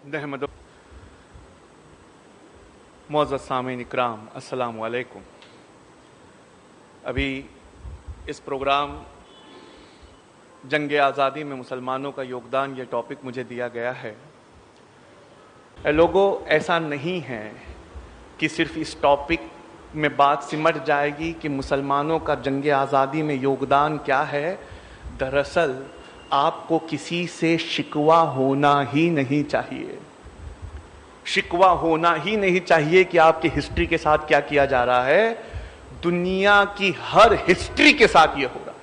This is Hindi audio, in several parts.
नहमद मौज़्ज़ज़ सामीन इकराम अस्सलामु अलैकुम। अभी इस प्रोग्राम जंग आज़ादी में मुसलमानों का योगदान ये टॉपिक मुझे दिया गया है। लोगों, ऐसा नहीं है कि सिर्फ इस टॉपिक में बात सिमट जाएगी कि मुसलमानों का जंग आज़ादी में योगदान क्या है। दरअसल आपको किसी से शिकवा होना ही नहीं चाहिए। शिकवा होना ही नहीं चाहिए कि आपकी हिस्ट्री के साथ क्या किया जा रहा है। दुनिया की हर हिस्ट्री के साथ यह हो रहा है।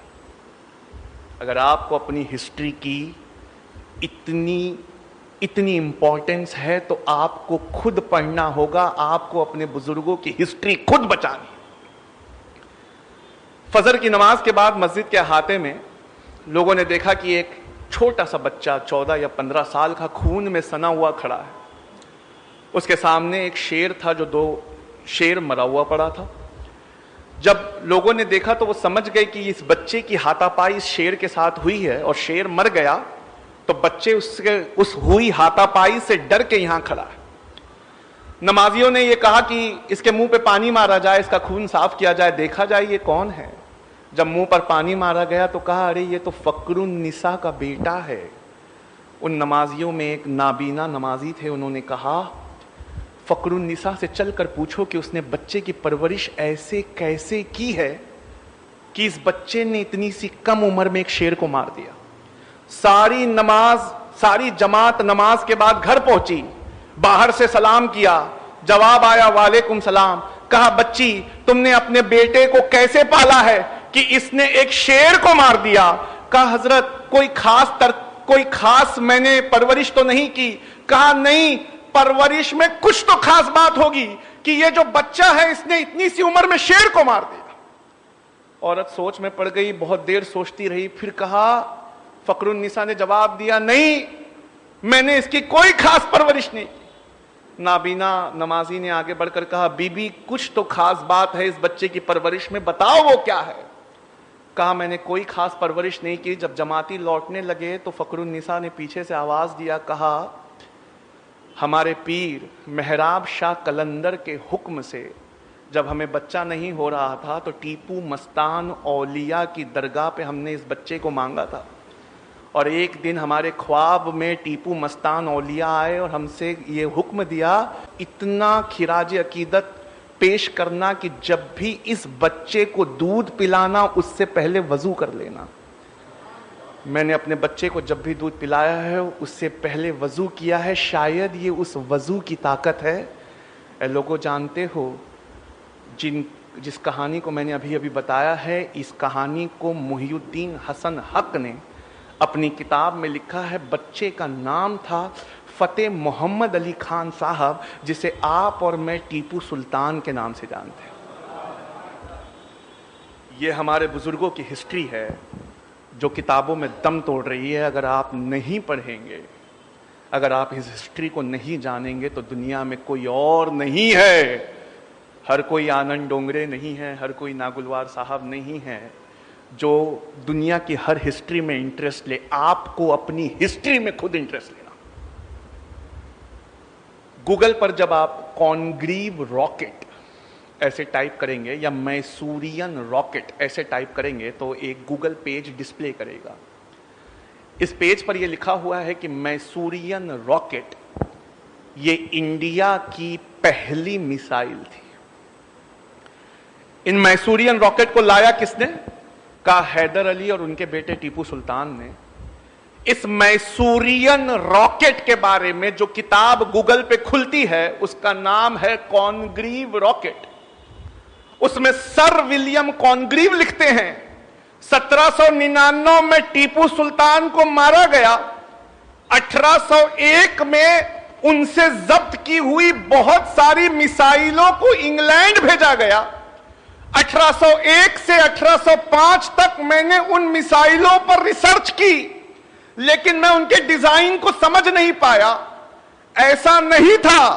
अगर आपको अपनी हिस्ट्री की इतनी इंपॉर्टेंस है तो आपको खुद पढ़ना होगा, आपको अपने बुजुर्गों की हिस्ट्री खुद बचानी। फजर की नमाज के बाद मस्जिद के अहाते में लोगों ने देखा कि एक छोटा सा बच्चा 14 या 15 साल का खून में सना हुआ खड़ा है। उसके सामने एक शेर था जो 2 शेर मरा हुआ पड़ा था। जब लोगों ने देखा तो वो समझ गए कि इस बच्चे की हाथापाई इस शेर के साथ हुई है और शेर मर गया तो बच्चे उस हुई हाथापाई से डर के यहां खड़ा है। नमाजियों ने ये कहा कि इसके मुंह पे पानी मारा जाए, इसका खून साफ किया जाए, देखा जाए ये कौन है। जब मुंह पर पानी मारा गया तो कहा, अरे ये तो फकरुन निसा का बेटा है। उन नमाजियों में एक नाबीना नमाजी थे, उन्होंने कहा, फकरुन निसा से चलकर पूछो कि उसने बच्चे की परवरिश ऐसे कैसे की है कि इस बच्चे ने इतनी सी कम उम्र में एक शेर को मार दिया। सारी जमात नमाज के बाद घर पहुंची, बाहर से सलाम किया, जवाब आया वालेकुम सलाम। कहा, बच्ची तुमने अपने बेटे को कैसे पाला है कि इसने एक शेर को मार दिया। कहा, हजरत कोई खास मैंने परवरिश तो नहीं की। कहा, नहीं, परवरिश में कुछ तो खास बात होगी कि ये जो बच्चा है इसने इतनी सी उम्र में शेर को मार दिया। औरत सोच में पड़ गई, बहुत देर सोचती रही, फिर कहा, फकरुन निसा ने जवाब दिया, नहीं, मैंने इसकी कोई खास परवरिश नहीं की। नाबीना नमाजी ने आगे बढ़कर कहा, बीबी कुछ तो खास बात है इस बच्चे की परवरिश में, बताओ वो क्या है। कहा, मैंने कोई खास परवरिश नहीं की। जब जमाती लौटने लगे तो फकरुन निसा ने पीछे से आवाज दिया, कहा, हमारे पीर मेहराब शाह कलंदर के हुक्म से जब हमें बच्चा नहीं हो रहा था तो टीपू मस्तान औलिया की दरगाह पे हमने इस बच्चे को मांगा था और एक दिन हमारे ख्वाब में टीपू मस्तान औलिया आए और हमसे ये हुक्म दिया, इतना खिराज अकीदत पेश करना कि जब भी इस बच्चे को दूध पिलाना उससे पहले वजू कर लेना। मैंने अपने बच्चे को जब भी दूध पिलाया है उससे पहले वजू किया है। शायद ये उस वजू की ताकत है। लोगों, जानते हो जिस कहानी को मैंने अभी अभी बताया है, इस कहानी को मुहिउद्दीन हसन हक ने अपनी किताब में लिखा है। बच्चे का नाम था फतेह मोहम्मद अली खान साहब, जिसे आप और मैं टीपू सुल्तान के नाम से जानते हैं। ये हमारे बुजुर्गों की हिस्ट्री है जो किताबों में दम तोड़ रही है। अगर आप नहीं पढ़ेंगे, अगर आप इस हिस्ट्री को नहीं जानेंगे तो दुनिया में कोई और नहीं है। हर कोई आनंद डोंगरे नहीं है, हर कोई नागुलवार साहब नहीं है जो दुनिया की हर हिस्ट्री में इंटरेस्ट ले। आपको अपनी हिस्ट्री में खुद इंटरेस्ट लेना। गूगल पर जब आप कॉनग्रीव रॉकेट ऐसे टाइप करेंगे या मैसूरियन रॉकेट ऐसे टाइप करेंगे तो एक गूगल पेज डिस्प्ले करेगा। इस पेज पर यह लिखा हुआ है कि मैसूरियन रॉकेट ये इंडिया की पहली मिसाइल थी। इन मैसूरियन रॉकेट को लाया किसने? का हैदर अली और उनके बेटे टीपू सुल्तान ने। इस मैसूरियन रॉकेट के बारे में जो किताब गूगल पे खुलती है उसका नाम है कॉनग्रीव रॉकेट। उसमें सर विलियम कॉनग्रीव लिखते हैं 1799 में टीपू सुल्तान को मारा गया। 1801 में उनसे जब्त की हुई बहुत सारी मिसाइलों को इंग्लैंड भेजा गया। 1801 से 1805 तक मैंने उन मिसाइलों पर रिसर्च की, लेकिन मैं उनके डिजाइन को समझ नहीं पाया। ऐसा नहीं था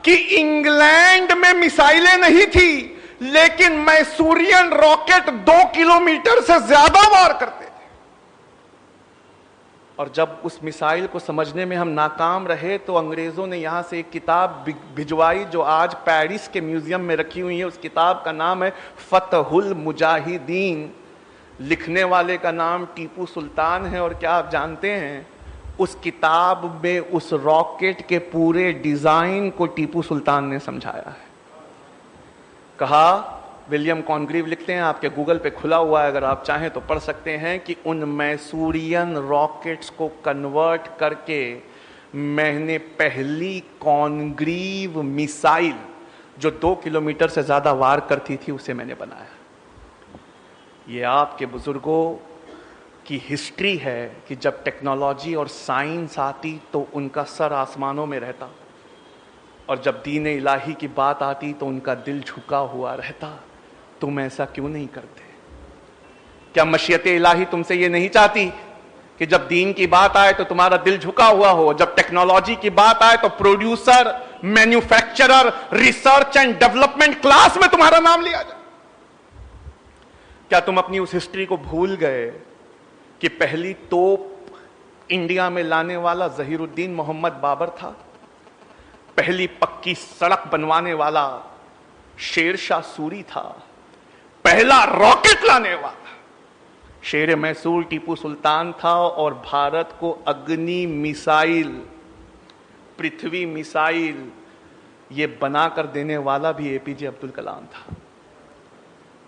कि इंग्लैंड में मिसाइलें नहीं थी, लेकिन मैसूरियन रॉकेट 2 किलोमीटर से ज्यादा वार करते थे। और जब उस मिसाइल को समझने में हम नाकाम रहे तो अंग्रेजों ने यहां से एक किताब भिजवाई जो आज पेरिस के म्यूजियम में रखी हुई है। उस किताब का नाम है फतहुल मुजाहिदीन। लिखने वाले का नाम टीपू सुल्तान है। और क्या आप जानते हैं, उस किताब में उस रॉकेट के पूरे डिजाइन को टीपू सुल्तान ने समझाया है। कहा, विलियम कॉनग्रीव लिखते हैं, आपके गूगल पे खुला हुआ है, अगर आप चाहें तो पढ़ सकते हैं, कि उन मैसूरियन रॉकेट्स को कन्वर्ट करके मैंने पहली कॉनग्रीव मिसाइल जो 2 किलोमीटर से ज्यादा वार करती थी उसे मैंने बनाया। ये आपके बुजुर्गों की हिस्ट्री है कि जब टेक्नोलॉजी और साइंस आती तो उनका सर आसमानों में रहता, और जब दीन इलाही की बात आती तो उनका दिल झुका हुआ रहता। तुम ऐसा क्यों नहीं करते? क्या मशीयत इलाही तुमसे ये नहीं चाहती कि जब दीन की बात आए तो तुम्हारा दिल झुका हुआ हो, जब टेक्नोलॉजी की बात आए तो producer, manufacturer, research and development class में तुम्हारा नाम लिया जाए? क्या तुम अपनी उस हिस्ट्री को भूल गए कि पहली तोप इंडिया में लाने वाला जहीरुद्दीन मोहम्मद बाबर था? पहली पक्की सड़क बनवाने वाला शेरशाह सूरी था। पहला रॉकेट लाने वाला शेर मैसूर टीपू सुल्तान था। और भारत को अग्नि मिसाइल, पृथ्वी मिसाइल ये बनाकर देने वाला भी एपीजे अब्दुल कलाम था।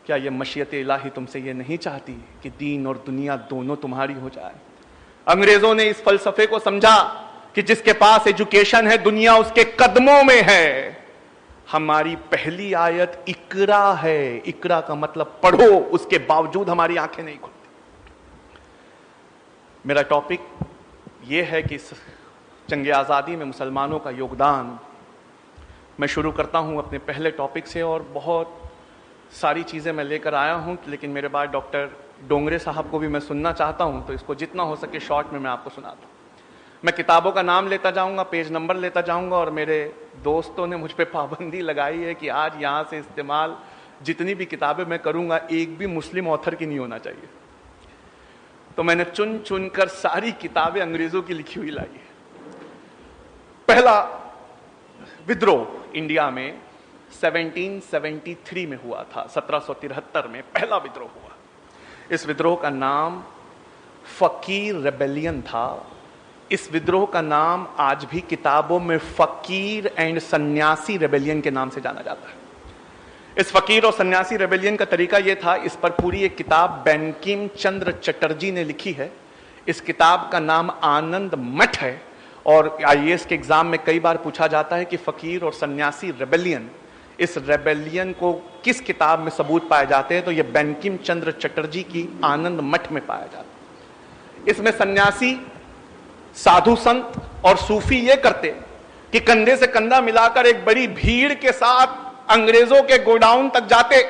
क्या ये मशीयत इलाही तुमसे ये नहीं चाहती कि दीन और दुनिया दोनों तुम्हारी हो जाए? अंग्रेजों ने इस फलसफे को समझा कि जिसके पास एजुकेशन है दुनिया उसके कदमों में है। हमारी पहली आयत इकरा है। इकरा का मतलब पढ़ो, उसके बावजूद हमारी आंखें नहीं खुलती। मेरा टॉपिक यह है कि जंग आज़ादी में मुसलमानों का योगदान। मैं शुरू करता हूं अपने पहले टॉपिक से, और बहुत सारी चीज़ें मैं लेकर आया हूं, लेकिन मेरे बाद डॉक्टर डोंगरे साहब को भी मैं सुनना चाहता हूं, तो इसको जितना हो सके शॉर्ट में मैं आपको सुनाता हूं। मैं किताबों का नाम लेता जाऊंगा, पेज नंबर लेता जाऊंगा, और मेरे दोस्तों ने मुझ पे पाबंदी लगाई है कि आज यहां से इस्तेमाल जितनी भी किताबें मैं करूंगा एक भी मुस्लिम ऑथर की नहीं होना चाहिए। तो मैंने चुन चुन कर सारी किताबें अंग्रेजों की लिखी हुई लाई है। पहला विद्रोह इंडिया में 1773 में हुआ था। 1773 में पहला विद्रोह हुआ। इस विद्रोह का नाम फकीर रेबेलियन था। इस विद्रोह का नाम आज भी किताबों में फकीर एंड सन्यासी रेबेलियन के नाम से जाना जाता है। इस फकीर और सन्यासी रेबेलियन का तरीका यह था, इस पर पूरी एक किताब बंकिम चंद्र चटर्जी ने लिखी है। इस किताब का नाम आनंद मठ है, और आईएएस के एग्जाम में कई बार पूछा जाता है कि फकीर और सन्यासी रेबेलियन, इस रेबेलियन को किस किताब में सबूत पाए जाते हैं, तो यह बंकिम चंद्र चटर्जी की आनंद मठ में पाया जाता है। इसमें सन्यासी, साधु संत और सूफी ये करते कि कंधे से कंधा मिलाकर एक बड़ी भीड़ के साथ अंग्रेजों के गोडाउन तक जाते।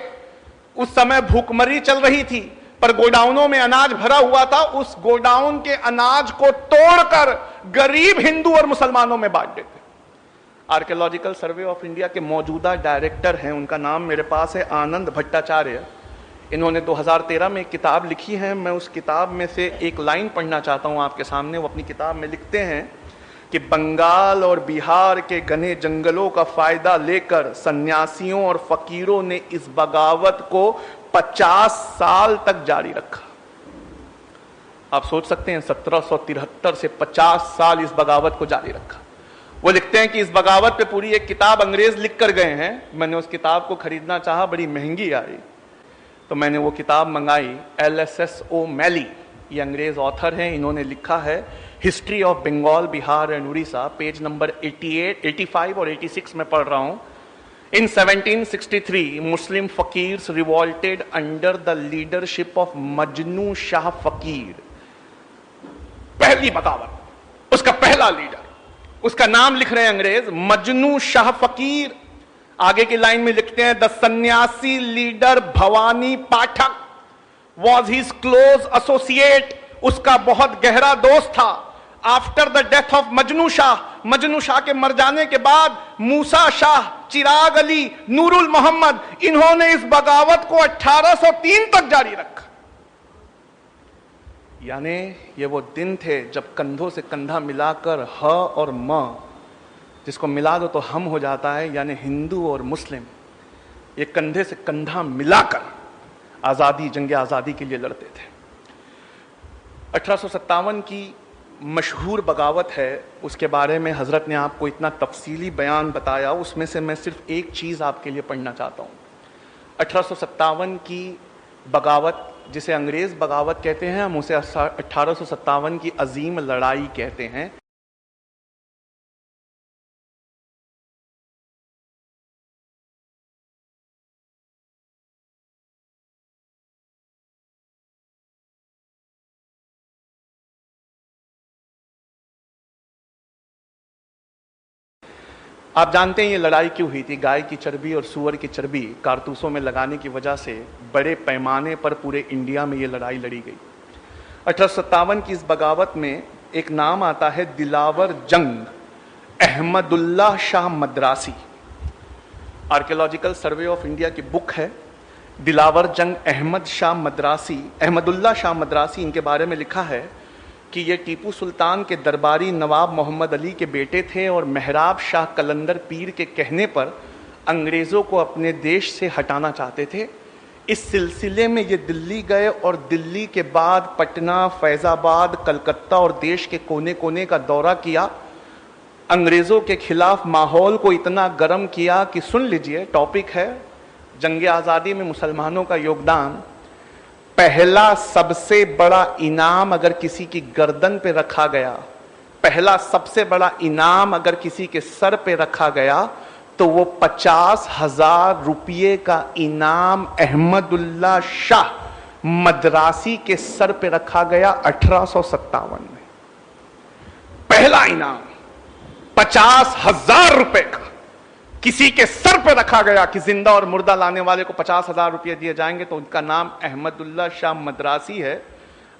उस समय भूखमरी चल रही थी, पर गोडाउनों में अनाज भरा हुआ था। उस गोडाउन के अनाज को तोड़कर गरीब हिंदू और मुसलमानों में बांट देते। आर्कियोलॉजिकल सर्वे ऑफ इंडिया के मौजूदा डायरेक्टर हैं, उनका नाम मेरे पास है आनंद भट्टाचार्य। इन्होंने 2013 में एक किताब लिखी है। मैं उस किताब में से एक लाइन पढ़ना चाहता हूं आपके सामने। वो अपनी किताब में लिखते हैं कि बंगाल और बिहार के घने जंगलों का फायदा लेकर सन्यासियों और फकीरों ने इस बगावत को 50 साल तक जारी रखा। आप सोच सकते हैं 1773 से 50 साल इस बगावत को जारी रखा। वो लिखते हैं कि इस बगावत पे पूरी एक किताब अंग्रेज लिख कर गए हैं। मैंने उस किताब को खरीदना चाहा, बड़ी महंगी आई, तो मैंने वो किताब मंगाई। LSS O'Malley, ये अंग्रेज ऑथर हैं, इन्होंने लिखा है history of Bengal, Bihar and Orissa. Page number 88, 85 और 86 में पढ़ रहा हूं। In 1763 Muslim fakirs revolted under the leadership of Majnu Shah Fakir. पहली बगावत, उसका पहला लीडर, उसका नाम लिख रहे हैं अंग्रेज, मजनू शाह फकीर। आगे की लाइन में लिखते हैं, द सन्यासी leader Bhavani Pathak was his close associate, उसका बहुत गहरा दोस्त था। After the death of Majnu Shah के मर जाने के बाद मूसा शाह, चिराग अली, नूरुल मोहम्मद, इन्होंने इस बगावत को 1803 तक जारी रखा। यानी ये वो दिन थे जब कंधों से कंधा मिलाकर ह और म, जिसको मिला दो तो हम हो जाता है, यानी हिंदू और मुस्लिम ये कंधे से कंधा मिलाकर आज़ादी, जंग आज़ादी के लिए लड़ते थे। 1857 की मशहूर बगावत है, उसके बारे में हज़रत ने आपको इतना तफसीली बयान बताया, उसमें से मैं सिर्फ एक चीज़ आपके लिए पढ़ना चाहता हूँ। 1857 की बगावत, जिसे अंग्रेज़ बगावत कहते हैं, हम उसे 1857 की अजीम लड़ाई कहते हैं। आप जानते हैं ये लड़ाई क्यों हुई थी? गाय की चर्बी और सूअर की चर्बी कारतूसों में लगाने की वजह से बड़े पैमाने पर पूरे इंडिया में ये लड़ाई लड़ी गई। 1857 की इस बगावत में एक नाम आता है दिलावर जंग Ahmadullah Shah Madrasi. Archaeological survey of India की बुक है, दिलावर जंग अहमदुल्ला शाह मद्रासी। इनके बारे में लिखा है कि ये टीपू सुल्तान के दरबारी नवाब मोहम्मद अली के बेटे थे और मेहराब शाह कलंदर पीर के कहने पर अंग्रेज़ों को अपने देश से हटाना चाहते थे। इस सिलसिले में ये दिल्ली गए और दिल्ली के बाद पटना, फैज़ाबाद, कलकत्ता और देश के कोने कोने का दौरा किया। अंग्रेज़ों के खिलाफ माहौल को इतना गर्म किया कि, सुन लीजिए, टॉपिक है जंग आज़ादी में मुसलमानों का योगदान। पहला सबसे बड़ा इनाम अगर किसी की गर्दन पे रखा गया, पहला सबसे बड़ा इनाम अगर किसी के सर पे रखा गया तो वो 50,000 रुपये का इनाम अहमदुल्ला शाह मद्रासी के सर पे रखा गया 1857 में। पहला इनाम 50,000 रुपए का किसी के सर पे रखा गया कि जिंदा और मुर्दा लाने वाले को 50,000 रुपये दिए जाएंगे। तो उनका नाम अहमदुल्ला शाह मद्रासी है,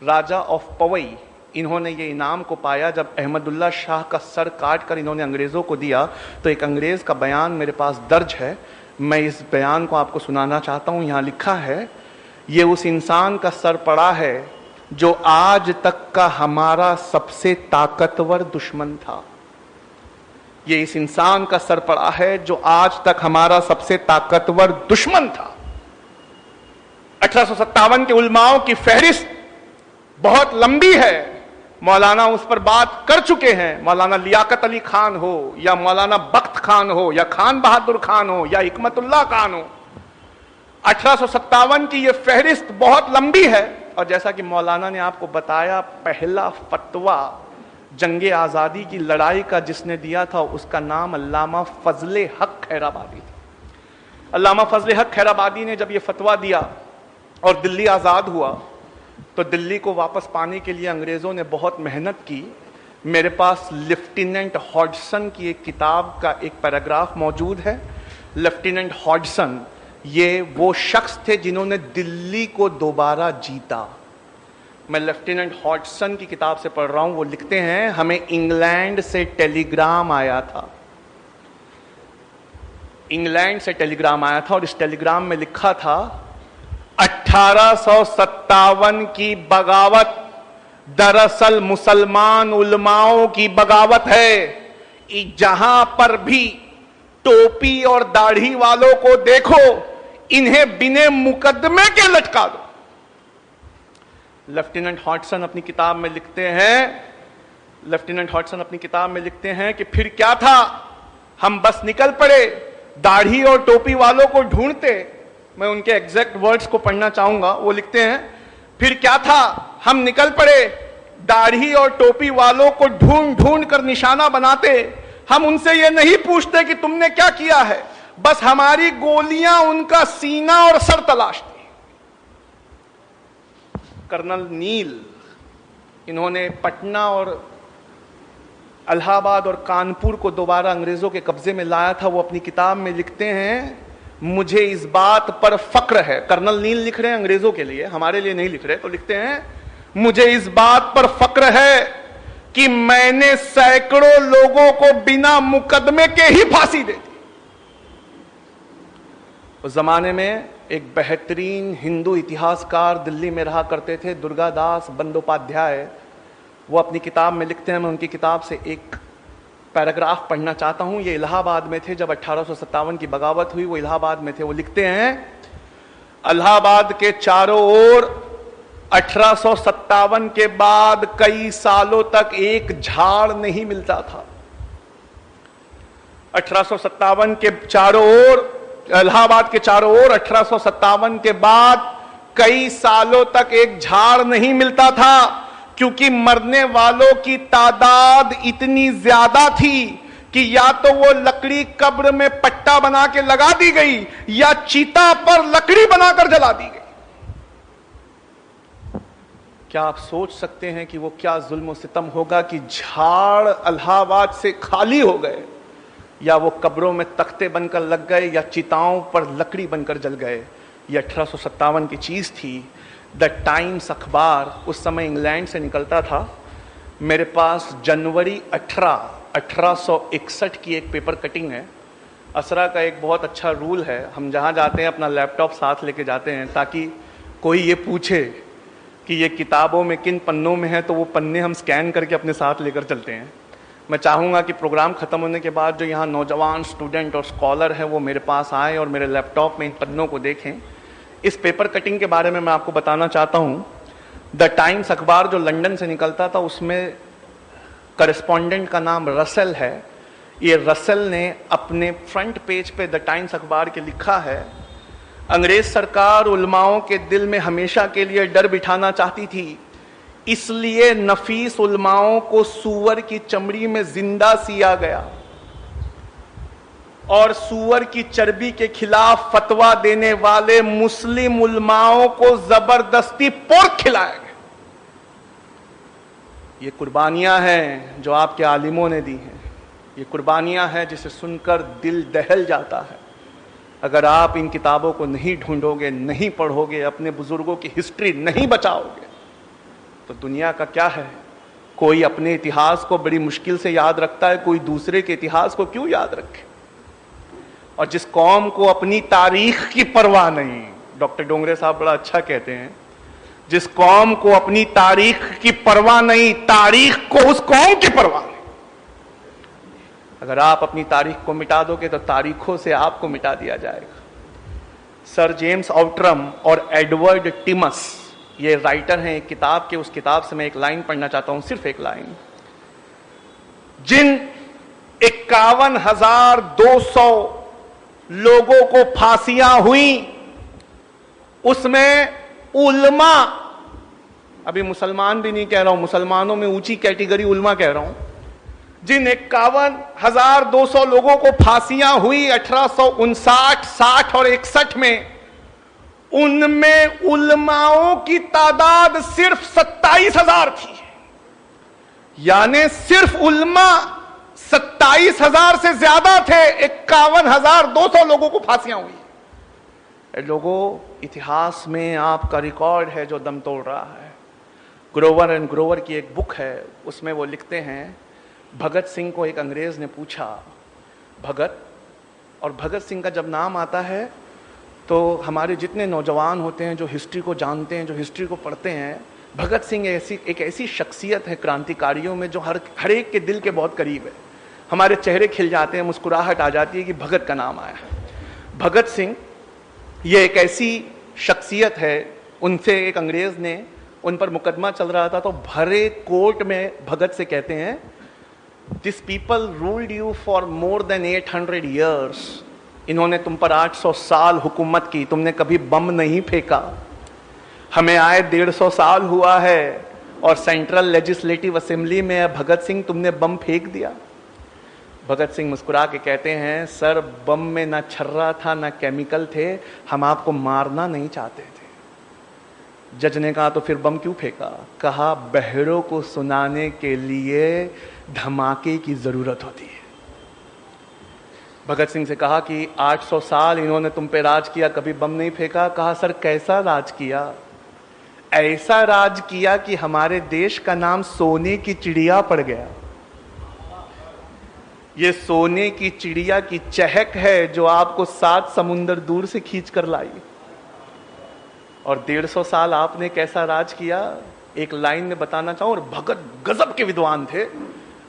राजा ऑफ पवई। इन्होंने ये इनाम को पाया जब अहमदुल्ला शाह का सर काट कर इन्होंने अंग्रेज़ों को दिया। तो एक अंग्रेज़ का बयान मेरे पास दर्ज है, मैं इस बयान को आपको सुनाना चाहता हूँ। यहाँ लिखा है, ये उस इंसान का सर पड़ा है जो आज तक का हमारा सबसे ताकतवर दुश्मन था। ये इस इंसान का सर पड़ा है जो आज तक हमारा सबसे ताकतवर दुश्मन था। 1857 के उलमाओं की फहरिस्त बहुत लंबी है, मौलाना उस पर बात कर चुके हैं। मौलाना लियाकत अली खान हो या मौलाना बख्त खान हो या खान बहादुर खान हो या हिकमतुल्लाह खान हो, 1857 की यह फहरिस्त बहुत लंबी है। और जैसा कि मौलाना ने आपको बताया, पहला फतवा जंगे आज़ादी की लड़ाई का जिसने दिया था उसका नाम अल्लामा फजले हक खैराबादी था। अल्लामा फजले हक खैराबादी ने जब ये फतवा दिया और दिल्ली आज़ाद हुआ तो दिल्ली को वापस पाने के लिए अंग्रेज़ों ने बहुत मेहनत की। मेरे पास लेफ्टिनेंट हॉडसन की एक किताब का एक पैराग्राफ मौजूद है। लेफ्टिनेंट हॉडसन ये वो शख्स थे जिन्होंने दिल्ली को दोबारा जीता। मैं लेफ्टिनेंट हॉडसन की किताब से पढ़ रहा हूं। वो लिखते हैं, हमें इंग्लैंड से टेलीग्राम आया था, इंग्लैंड से टेलीग्राम आया था और इस टेलीग्राम में लिखा था 1857 की बगावत दरअसल मुसलमान उलमाओं की बगावत है। जहां पर भी टोपी और दाढ़ी वालों को देखो, इन्हें बिने मुकदमे के लटका दो। लेफ्टिनेंट हॉडसन अपनी किताब में लिखते हैं कि फिर क्या था, हम बस निकल पड़े दाढ़ी और टोपी वालों को ढूंढते। मैं उनके एग्जैक्ट वर्ड्स को पढ़ना चाहूंगा। वो लिखते हैं, फिर क्या था, हम निकल पड़े दाढ़ी और टोपी वालों को ढूंढ ढूंढ कर निशाना बनाते। हम उनसे ये नहीं पूछते कि तुमने क्या किया है, बस हमारी गोलियां उनका सीना और सर तलाशती। कर्नल नील, इन्होंने पटना और इलाहाबाद और कानपुर को दोबारा अंग्रेजों के कब्जे में लाया था। वो अपनी किताब में लिखते हैं, मुझे इस बात पर फक्र है। कर्नल नील लिख रहे हैं अंग्रेजों के लिए, हमारे लिए नहीं लिख रहे। तो लिखते हैं, मुझे इस बात पर फक्र है कि मैंने सैकड़ों लोगों को बिना मुकदमे के ही फांसी दे दी। उस जमाने में एक बेहतरीन हिंदू इतिहासकार दिल्ली में रहा करते थे, दुर्गादास बंदोपाध्याय। वो अपनी किताब में लिखते हैं, मैं उनकी किताब से एक पैराग्राफ पढ़ना चाहता हूं। ये इलाहाबाद में थे जब 1857 की बगावत हुई, वो इलाहाबाद में थे। वो लिखते हैं, इलाहाबाद के चारों ओर 1857 के बाद कई सालों तक एक झाड़ नहीं मिलता था। 1857 के चारों ओर, इलाहाबाद के चारों ओर 1857 के बाद कई सालों तक एक झाड़ नहीं मिलता था, क्योंकि मरने वालों की तादाद इतनी ज्यादा थी कि या तो वो लकड़ी कब्र में पट्टा बना के लगा दी गई या चीता पर लकड़ी बनाकर जला दी गई। क्या आप सोच सकते हैं कि वो क्या जुल्म सितम होगा कि झाड़ इलाहाबाद से खाली हो गए, या वो कब्रों में तख्ते बनकर लग गए, या चिताओं पर लकड़ी बनकर जल गए। ये 1857 की चीज थी। द टाइम्स अखबार उस समय इंग्लैंड से निकलता था। मेरे पास जनवरी 1861 की एक पेपर कटिंग है। असरा का एक बहुत अच्छा रूल है, हम जहाँ जाते हैं अपना लैपटॉप साथ लेके जाते हैं, ताकि कोई ये पूछे कि ये किताबों में किन पन्नों में है, तो वो पन्ने हम स्कैन करके अपने साथ लेकर चलते हैं। मैं चाहूँगा कि प्रोग्राम ख़त्म होने के बाद जो यहाँ नौजवान स्टूडेंट और स्कॉलर हैं वो मेरे पास आए और मेरे लैपटॉप में इन पन्नों को देखें। इस पेपर कटिंग के बारे में मैं आपको बताना चाहता हूँ। द टाइम्स अखबार जो लंदन से निकलता था, उसमें करेस्पॉन्डेंट का नाम रसेल है। ये रसेल ने अपने फ्रंट पेज पे द टाइम्स अखबार के लिखा है, अंग्रेज सरकार उलमाओं के दिल में हमेशा के लिए डर बिठाना चाहती थी, इसलिए नफीस उलमाओं को सूअर की चमड़ी में जिंदा सिया गया और सूअर की चर्बी के खिलाफ फतवा देने वाले मुस्लिम उलमाओं को जबरदस्ती पोर्क खिलाया गया। ये कुर्बानियां हैं जो आपके आलिमों ने दी हैं। ये कुर्बानियां हैं जिसे सुनकर दिल दहल जाता है। अगर आप इन किताबों को नहीं ढूंढोगे, नहीं पढ़ोगे, अपने बुजुर्गों की हिस्ट्री नहीं बचाओगे, तो दुनिया का क्या है। कोई अपने इतिहास को बड़ी मुश्किल से याद रखता है, कोई दूसरे के इतिहास को क्यों याद रखे। और जिस कौम को अपनी तारीख की परवाह नहीं, डॉक्टर डोंगरे साहब बड़ा अच्छा कहते हैं, जिस कौम को अपनी तारीख की परवाह नहीं, तारीख को उस कौम की परवाह नहीं। अगर आप अपनी तारीख को मिटा दोगे तो तारीखों से आपको मिटा दिया जाएगा। सर जेम्स आउटरम और एडवर्ड टिमस ये राइटर हैं एक किताब के। उस किताब से मैं एक लाइन पढ़ना चाहता हूं, सिर्फ एक लाइन। जिन 51,200 लोगों को फांसियां हुई, उसमें उल्मा, अभी मुसलमान भी नहीं कह रहा हूं, मुसलमानों में ऊंची कैटेगरी उल्मा कह रहा हूं, जिन 51,200 लोगों को फांसियां हुई 1859, 60 और 61 में, उनमें उलमाओं की तादाद सिर्फ 27,000 थी। यानी सिर्फ उलमा 27,000 से ज्यादा थे। 51,200 लोगों को फांसियां हुई। लोगों, इतिहास में आपका रिकॉर्ड है जो दम तोड़ रहा है। ग्रोवर एंड ग्रोवर की एक बुक है, उसमें वो लिखते हैं, भगत सिंह को एक अंग्रेज ने पूछा, भगत, और भगत सिंह का जब नाम आता है तो हमारे जितने नौजवान होते हैं जो हिस्ट्री को जानते हैं, जो हिस्ट्री को पढ़ते हैं, भगत सिंह एक ऐसी शख्सियत है क्रांतिकारियों में जो हर एक के दिल के बहुत करीब है। हमारे चेहरे खिल जाते हैं, मुस्कुराहट आ जाती है कि भगत का नाम आया है। भगत सिंह ये एक ऐसी शख्सियत है, उनसे एक अंग्रेज ने, उन पर मुकदमा चल रहा था, तो भरे कोर्ट में भगत से कहते हैं, this people ruled you for more than 800 years. इन्होंने तुम पर 800 साल हुकूमत की, तुमने कभी बम नहीं फेंका। हमें आए 150 साल हुआ है और सेंट्रल लेजिस्लेटिव असेंबली में भगत सिंह तुमने बम फेंक दिया। भगत सिंह मुस्कुरा के कहते हैं, सर बम में ना छर्रा था ना केमिकल थे, हम आपको मारना नहीं चाहते थे। जज ने कहा तो फिर बम क्यों फेंका? कहा बहरों को सुनाने के लिए धमाके की जरूरत होती है। भगत सिंह से कहा कि 800 साल इन्होंने तुम पे राज किया, कभी बम नहीं फेंका। कहा सर कैसा राज किया? ऐसा राज किया कि हमारे देश का नाम सोने की चिड़िया पड़ गया। ये सोने की चिड़िया की चहक है जो आपको 7 समुंदर दूर से खींच कर लाई। और 150 साल आपने कैसा राज किया, एक लाइन में बताना चाहूं। और भगत गजब के विद्वान थे।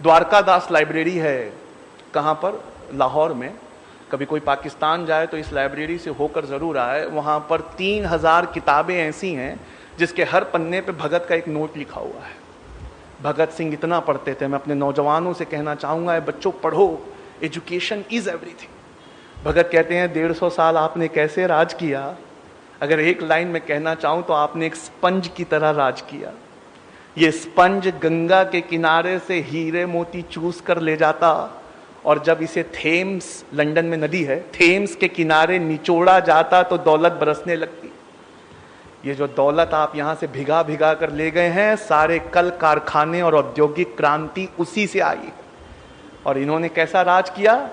द्वारकादास लाइब्रेरी है, कहां पर, लाहौर में। कभी कोई पाकिस्तान जाए तो इस लाइब्रेरी से होकर जरूर आए। वहां पर 3000 किताबें ऐसी हैं जिसके हर पन्ने पे भगत का एक नोट लिखा हुआ है। भगत सिंह इतना पढ़ते थे। मैं अपने नौजवानों से कहना चाहूंगा, बच्चों पढ़ो, एजुकेशन इज एवरीथिंग। भगत कहते हैं 150 साल आपने कैसे राज किया। अगर एक लाइन में कहना चाहूं तो आपने एक स्पंज की तरह राज किया। ये स्पंज गंगा के किनारे से हीरे मोती चूस कर ले जाता, और जब इसे थेम्स, लंदन में नदी है, थेम्स के किनारे निचोड़ा जाता तो दौलत बरसने लगती। ये जो दौलत आप यहां से भिगा भिगा कर ले गए हैं, सारे कल कारखाने और औद्योगिक क्रांति उसी से आई। और इन्होंने कैसा राज किया,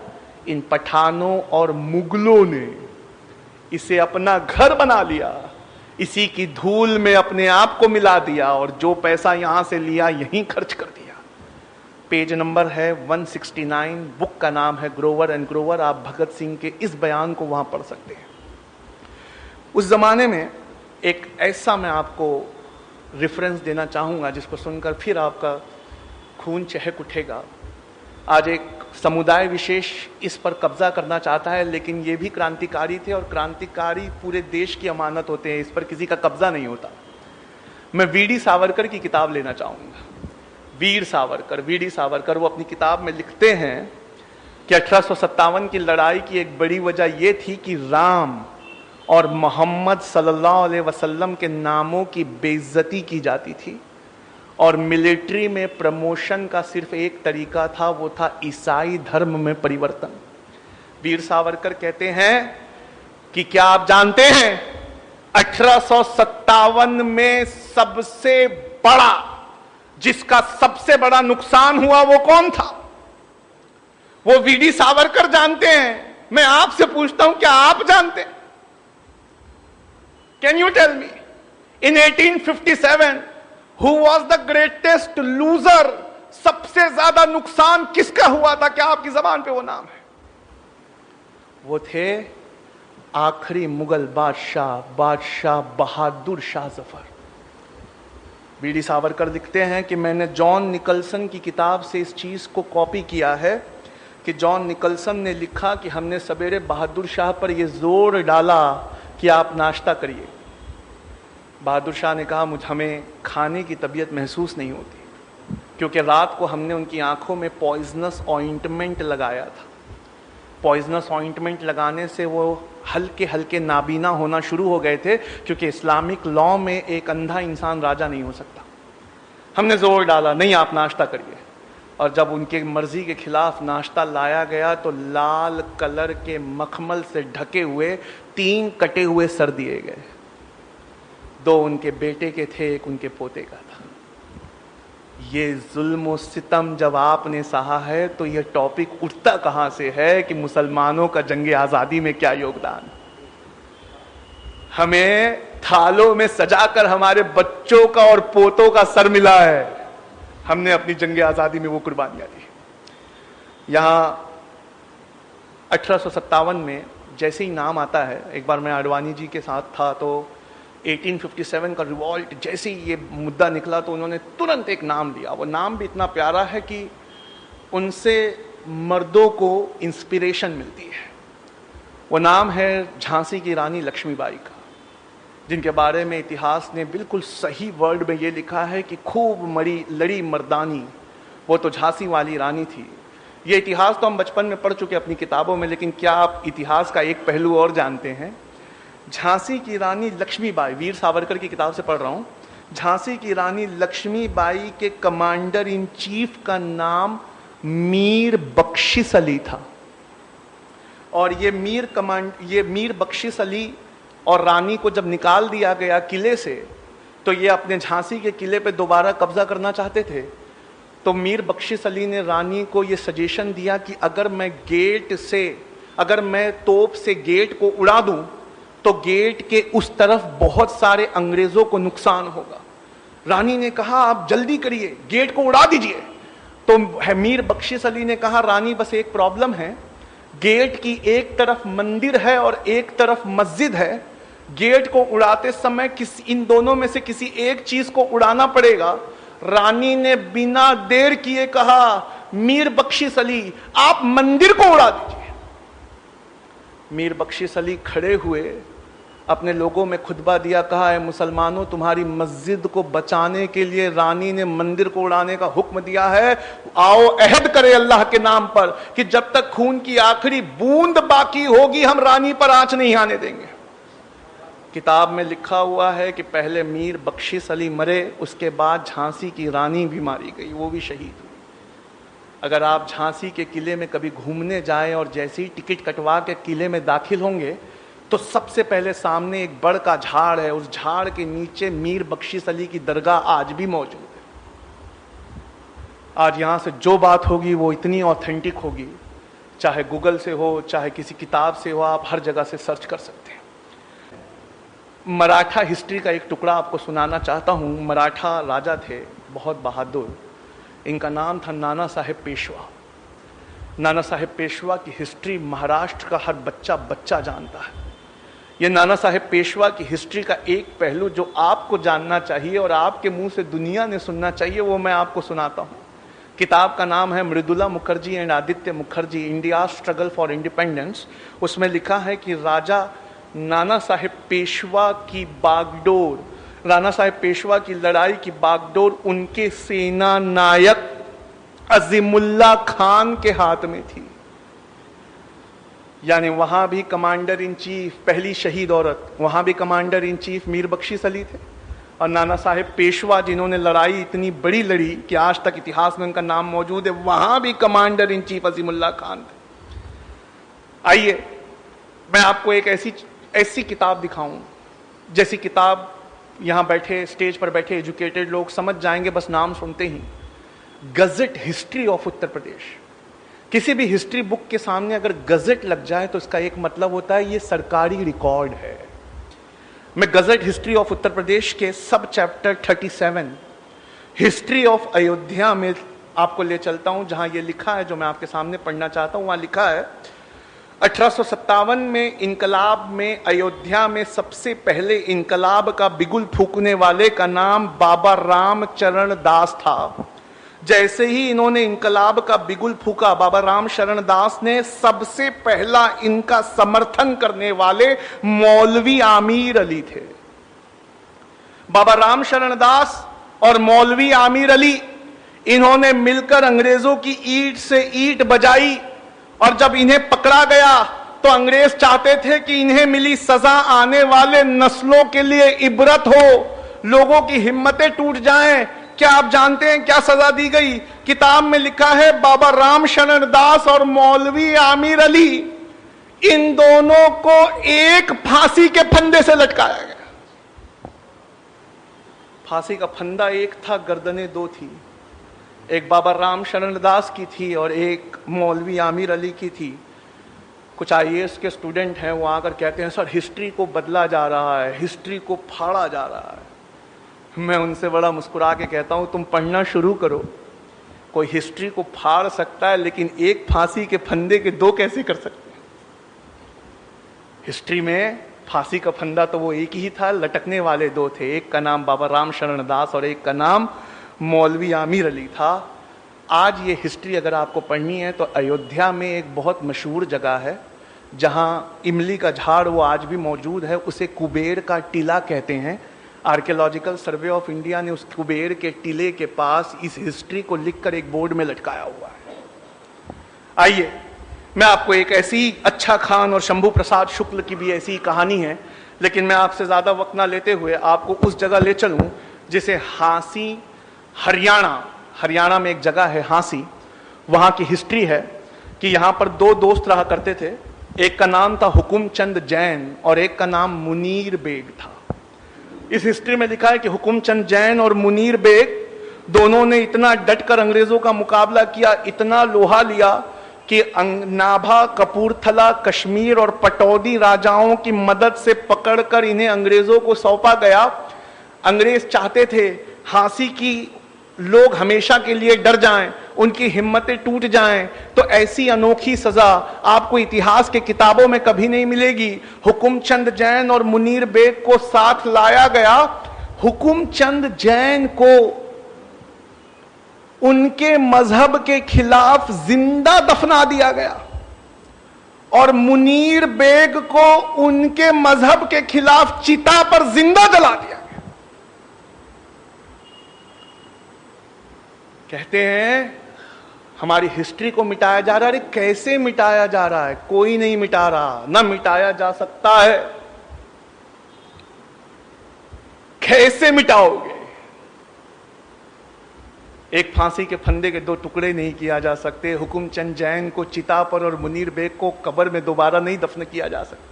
इन पठानों और मुगलों ने इसे अपना घर बना लिया, इसी की धूल में अपने आप को मिला दिया, और जो पैसा यहां से लिया यहीं खर्च कर दिया। पेज नंबर है 169, बुक का नाम है ग्रोवर एंड ग्रोवर। आप भगत सिंह के इस बयान को वहां पढ़ सकते हैं। उस जमाने में एक ऐसा मैं आपको रेफरेंस देना चाहूंगा जिसको सुनकर फिर आपका खून चहक उठेगा। आज एक समुदाय विशेष इस पर कब्जा करना चाहता है, लेकिन ये भी क्रांतिकारी थे, और क्रांतिकारी पूरे देश की अमानत होते हैं, इस पर किसी का कब्जा नहीं होता। मैं वीडी सावरकर की किताब लेना चाहूंगा। वीर सावरकर वो अपनी किताब में लिखते हैं कि 1857 की लड़ाई की एक बड़ी वजह यह थी कि राम और मोहम्मद सल्लल्लाहु अलैहि वसल्लम के नामों की बेइज्जती की जाती थी, और मिलिट्री में प्रमोशन का सिर्फ एक तरीका था, वो था ईसाई धर्म में परिवर्तन। वीर सावरकर कहते हैं कि क्या आप जानते हैं 1857 में सबसे बड़ा, जिसका सबसे बड़ा नुकसान हुआ वो कौन था? वो वीडी सावरकर जानते हैं। मैं आपसे पूछता हूं, क्या आप जानते हैं? Can you tell me in 1857 who was the greatest loser? सबसे ज्यादा नुकसान किसका हुआ था? क्या आपकी जबान पे वो नाम है? वो थे आखिरी मुगल बादशाह बहादुर शाह जफर। वीडी सावरकर लिखते हैं कि मैंने जॉन निकलसन की किताब से इस चीज को कॉपी किया है कि जॉन निकलसन ने लिखा कि हमने सवेरे बहादुर शाह पर यह जोर डाला कि आप नाश्ता करिए। बहादुर शाह ने कहा हमें खाने की तबीयत महसूस नहीं होती, क्योंकि रात को हमने उनकी आंखों में पॉइजनस ऑइंटमेंट लगाया था। पॉइजनस ऑइंटमेंट लगाने से वो हल्के हल्के नाबीना होना शुरू हो गए थे, क्योंकि इस्लामिक लॉ में एक अंधा इंसान राजा नहीं हो सकता। हमने जोर डाला, नहीं आप नाश्ता करिए। और जब उनके मर्जी के खिलाफ नाश्ता लाया गया तो लाल कलर के मखमल से ढके हुए 3 कटे हुए सर दिए गए। 2 उनके बेटे के थे, 1 उनके पोते का था। ये जुल्म और सितम जब आपने सहा है तो यह टॉपिक उठता कहां से है कि मुसलमानों का जंगे आजादी में क्या योगदान। हमें थालों में सजाकर हमारे बच्चों का और पोतों का सर मिला है। हमने अपनी जंगे आजादी में वो कुर्बानियां दी। यहां 1857 में जैसे ही नाम आता है, एक बार मैं आडवाणी जी के साथ था तो 1857 का रिवॉल्ट जैसे ही ये मुद्दा निकला तो उन्होंने तुरंत एक नाम लिया। वो नाम भी इतना प्यारा है कि उनसे मर्दों को इंस्पिरेशन मिलती है। वो नाम है झांसी की रानी लक्ष्मीबाई का, जिनके बारे में इतिहास ने बिल्कुल सही वर्ड में ये लिखा है कि खूब लड़ी मर्दानी। वो तो झांसी वाली रानी थी। ये इतिहास तो हम बचपन में पढ़ चुके अपनी किताबों में, लेकिन क्या आप इतिहास का एक पहलू और जानते हैं? झांसी की रानी लक्ष्मीबाई, वीर सावरकर की किताब से पढ़ रहा हूं, झांसी की रानी लक्ष्मीबाई के कमांडर इन चीफ का नाम मीर बख्शिश अली था। और ये मीर बख्शिश अली और रानी को जब निकाल दिया गया किले से, तो ये अपने झांसी के किले पे दोबारा कब्जा करना चाहते थे। तो मीर बख्शिश अली ने रानी को ये सजेशन दिया कि अगर मैं तोप से गेट को उड़ा दूं तो गेट के उस तरफ बहुत सारे अंग्रेजों को नुकसान होगा। रानी ने कहा आप जल्दी करिए, गेट को उड़ा दीजिए। तो मीर बख्शिश अली ने कहा रानी बस एक प्रॉब्लम है, गेट की एक तरफ मंदिर है और एक तरफ मस्जिद है, गेट को उड़ाते समय इन दोनों में से किसी एक चीज को उड़ाना पड़ेगा। रानी ने बिना देर किए कहा, मीर बख्शिश अली आप मंदिर को उड़ा दीजिए। मीर बख्शिश अली खड़े हुए, अपने लोगों में खुतबा दिया, कहा है मुसलमानों, तुम्हारी मस्जिद को बचाने के लिए रानी ने मंदिर को उड़ाने का हुक्म दिया है। आओ अहद करे अल्लाह के नाम पर कि जब तक खून की आखिरी बूंद बाकी होगी हम रानी पर आंच नहीं आने देंगे। किताब में लिखा हुआ है कि पहले मीर बख्शिश अली मरे, उसके बाद झांसी की रानी भी मारी गई, वो भी शहीद हुई। अगर आप झांसी के किले में कभी घूमने जाएं और जैसे ही टिकट कटवा के किले में दाखिल होंगे तो सबसे पहले सामने एक बड़ का झाड़ है, उस झाड़ के नीचे मीर बख्शिश अली की दरगाह आज भी मौजूद है। आज यहां से जो बात होगी वो इतनी ऑथेंटिक होगी, चाहे गूगल से हो चाहे किसी किताब से हो, आप हर जगह से सर्च कर सकते हैं। मराठा हिस्ट्री का एक टुकड़ा आपको सुनाना चाहता हूं। मराठा राजा थे बहुत बहादुर, इनका नाम था नाना साहेब पेशवा। नाना साहेब पेशवा की हिस्ट्री महाराष्ट्र का हर बच्चा जानता है। ये नाना साहेब पेशवा की हिस्ट्री का एक पहलू जो आपको जानना चाहिए और आपके मुंह से दुनिया ने सुनना चाहिए, वो मैं आपको सुनाता हूं। किताब का नाम है Mridula Mukherjee and Aditya Mukherjee, India struggle for independence. उसमें लिखा है कि राजा नाना साहेब पेशवा की बागडोर, राणा साहेब पेशवा की लड़ाई की बागडोर उनके सेना नायक अजीमुल्ला खान के हाथ में थी। यानी वहां भी कमांडर इन चीफ, पहली शहीद औरत, वहां भी कमांडर इन चीफ मीर बख्शिश अली थे। और नाना साहेब पेशवा जिन्होंने लड़ाई इतनी बड़ी लड़ी कि आज तक इतिहास में उनका नाम मौजूद है, वहां भी commander in chief Azimullah Khan थे। आइए मैं आपको एक ऐसी किताब दिखाऊं, जैसी किताब यहां बैठे स्टेज पर बैठे एजुकेटेड लोग समझ जाएंगे बस नाम सुनते ही। Gazette history of Uttar Pradesh. किसी भी हिस्ट्री बुक के सामने अगर गजेट लग जाए तो इसका एक मतलब होता है ये सरकारी रिकॉर्ड है। मैं gazette history of Uttar Pradesh के सब चैप्टर 37 हिस्ट्री ऑफ अयोध्या में आपको ले चलता हूं, जहां ये लिखा है जो मैं आपके सामने पढ़ना चाहता हूं। वहां लिखा है 1857 में इनकलाब में अयोध्या में सबसे पहले इनकलाब का बिगुल फूकने वाले का नाम बाबा रामचरण दास था। जैसे ही इन्होंने इनकलाब का बिगुल फूका, बाबा रामचरण दास ने सबसे पहला इनका समर्थन करने वाले मौलवी आमीर अली थे। बाबा रामचरण दास और मौलवी आमीर अली इन्होंने मिलकर अंग्रेजों की ईंट से ईंट बजाई, और जब इन्हें पकड़ा गया तो अंग्रेज चाहते थे कि इन्हें मिली सजा आने वाले नस्लों के लिए इबरत हो, लोगों की हिम्मतें टूट जाएं। क्या आप जानते हैं क्या सजा दी गई? किताब में लिखा है बाबा रामचरण दास और मौलवी आमीर अली, इन दोनों को एक फांसी के फंदे से लटकाया गया। फांसी का फंदा एक था, गर्दनें दो थी, एक बाबा रामचरण दास की थी और एक मौलवी आमीर अली की थी। कुछ आईएएस के स्टूडेंट हैं, वो आकर कहते हैं सर हिस्ट्री को बदला जा रहा है, हिस्ट्री को फाड़ा जा रहा है। मैं उनसे बड़ा मुस्कुरा के कहता हूं तुम पढ़ना शुरू करो। कोई हिस्ट्री को फाड़ सकता है लेकिन एक फांसी के फंदे के दो कैसे कर सकते हैं? हिस्ट्री में फांसी का फंदा तो वो एक ही था, लटकने वाले दो थे, एक का नाम बाबा रामचरण दास और एक का नाम मौलवी आमीर अली था। आज ये हिस्ट्री अगर आपको पढ़नी है तो अयोध्या में एक बहुत मशहूर जगह है जहां इमली का झाड़ वो आज भी मौजूद है, उसे कुबेर का टीला कहते हैं। आर्कियोलॉजिकल सर्वे ऑफ इंडिया ने उस कुबेर के टीले के पास इस हिस्ट्री को लिखकर एक बोर्ड में लटकाया हुआ है। आइए मैं आपको एक ऐसी अच्छा खान और शंभू प्रसाद शुक्ल की भी ऐसी कहानी है, लेकिन मैं आपसे ज्यादा वक्त ना लेते हुए आपको उस जगह ले चलूं जिसे हांसी, हरियाणा में एक जगह है हांसी। वहां की हिस्ट्री है कि यहां पर दो दोस्त रहा करते थे, एक का नाम था हुकुमचंद जैन और एक का नाम मुनीर बेग था। इस हिस्ट्री में लिखा है कि हुकुमचंद जैन और मुनीर बेग दोनों ने इतना डटकर अंग्रेजों का मुकाबला किया, इतना लोहा लिया कि नाभा, कपूरथला, कश्मीर और पटौदी राजाओं की मदद से पकड़कर इन्हें अंग्रेजों को सौंपा गया। अंग्रेज चाहते थे हांसी की लोग हमेशा के लिए डर जाएं उनकी हिम्मतें टूट जाएं, तो ऐसी अनोखी सजा आपको इतिहास के किताबों में कभी नहीं मिलेगी। हुकुमचंद जैन और मुनीर बेग को साथ लाया गया। हुकुमचंद जैन को उनके मजहब के खिलाफ जिंदा दफना दिया गया और मुनीर बेग को उनके मजहब के खिलाफ चिता पर जिंदा जला दिया गया। कहते हैं हमारी हिस्ट्री को मिटाया जा रहा है। अरे कैसे मिटाया जा रहा है? कोई नहीं मिटा रहा, ना मिटाया जा सकता है। कैसे मिटाओगे? एक फांसी के फंदे के दो टुकड़े नहीं किया जा सकते। हुकुमचंद जैन को चिता पर और मुनीर बेग को कब्र में दोबारा नहीं दफन किया जा सकता।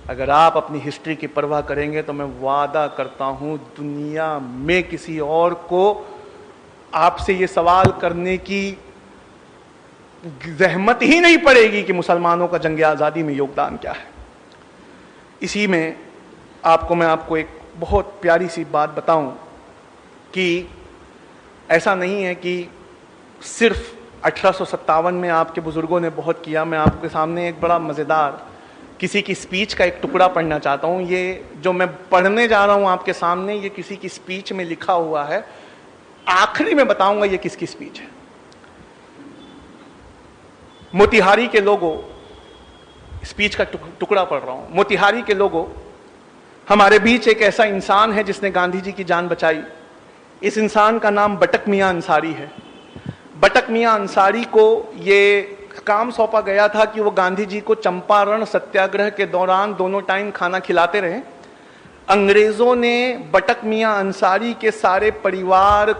अगर आप अपनी हिस्ट्री की परवाह करेंगे तो मैं वादा करता हूं दुनिया में किसी और को आपसे ये सवाल करने की जहमत ही नहीं पड़ेगी कि मुसलमानों का जंग आजादी में योगदान क्या है। इसी में मैं आपको एक बहुत प्यारी सी बात बताऊं कि ऐसा नहीं है कि सिर्फ 1857 में आपके बुजुर्गों ने बहुत किया। मैं आपके सामने एक बड़ा मजेदार किसी की स्पीच का एक टुकड़ा पढ़ना चाहता हूं। ये जो मैं पढ़ने जा रहा हूं आपके सामने, ये किसी की स्पीच में लिखा हुआ है। आखिरी में बताऊंगा ये किसकी स्पीच है। मोतिहारी के लोगों, स्पीच का टुकड़ा पढ़ रहा हूं। मोतिहारी के लोगों, हमारे बीच एक ऐसा इंसान है जिसने गांधी जी की जान बचाई। इस इंसान का नाम बटक मियां अंसारी है। बटक मियां अंसारी को ये काम सौंपा गया था कि वो गांधी जी को चंपारण सत्याग्रह के दौरान दोनों टाइम खाना खिलाते रहे। अंग्रेजों ने बटक मियां अंसारी के सारे परिवार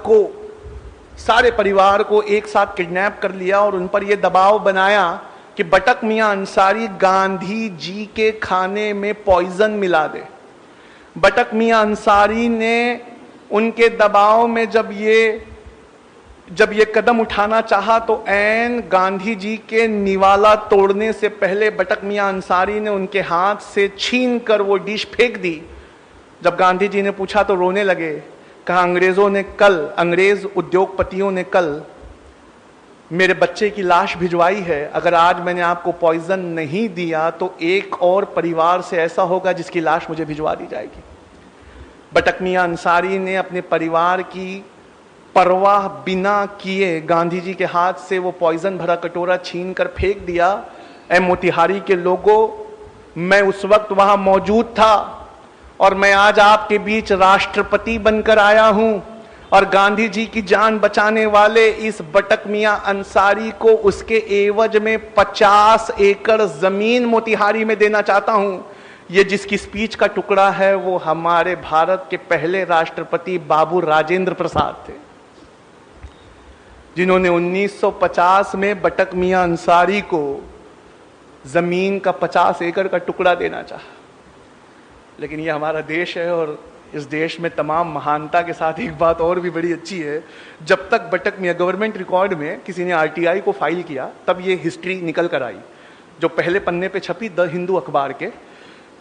को एक साथ किडनैप कर लिया और उन पर यह दबाव बनाया कि बटक मियां अंसारी गांधी जी के खाने में पॉइजन मिला दे। बटक मियां अंसारी ने उनके दबाव में जब ये कदम उठाना चाहा तो ऐन गांधी जी के निवाला तोड़ने से पहले बटक मियां अंसारी ने उनके हाथ से छीन कर वो डिश फेंक दी। जब गांधी जी ने पूछा तो रोने लगे। कहा अंग्रेज उद्योगपतियों ने कल मेरे बच्चे की लाश भिजवाई है। अगर आज मैंने आपको पॉइजन नहीं दिया तो एक और परिवार से ऐसा होगा जिसकी लाश मुझे भिजवा दी जाएगी। बटक मियां अंसारी ने अपने परिवार की परवाह बिना किए गांधी जी के हाथ से वो पॉइजन भरा कटोरा छीन कर फेंक दिया। ऐ मोतिहारी के लोगों, मैं उस वक्त वहां मौजूद था और मैं आज आपके बीच राष्ट्रपति बनकर आया हूं और गांधी जी की जान बचाने वाले इस बटक मियां अंसारी को उसके एवज में 50 एकड़ जमीन मोतिहारी में देना चाहता हूं। ये जिसकी स्पीच का टुकड़ा है वो हमारे भारत के पहले राष्ट्रपति बाबू राजेंद्र प्रसाद थे, जिन्होंने 1950 में बटक मियां अंसारी को जमीन का 50 एकड़ का टुकड़ा देना चाहा। लेकिन ये हमारा देश है और इस देश में तमाम महानता के साथ एक बात और भी बड़ी अच्छी है। जब तक बटक मियां गवर्नमेंट रिकॉर्ड में किसी ने आरटीआई को फाइल किया तब ये हिस्ट्री निकल कर आई, जो पहले पन्ने पे छपी द हिंदू अखबार के।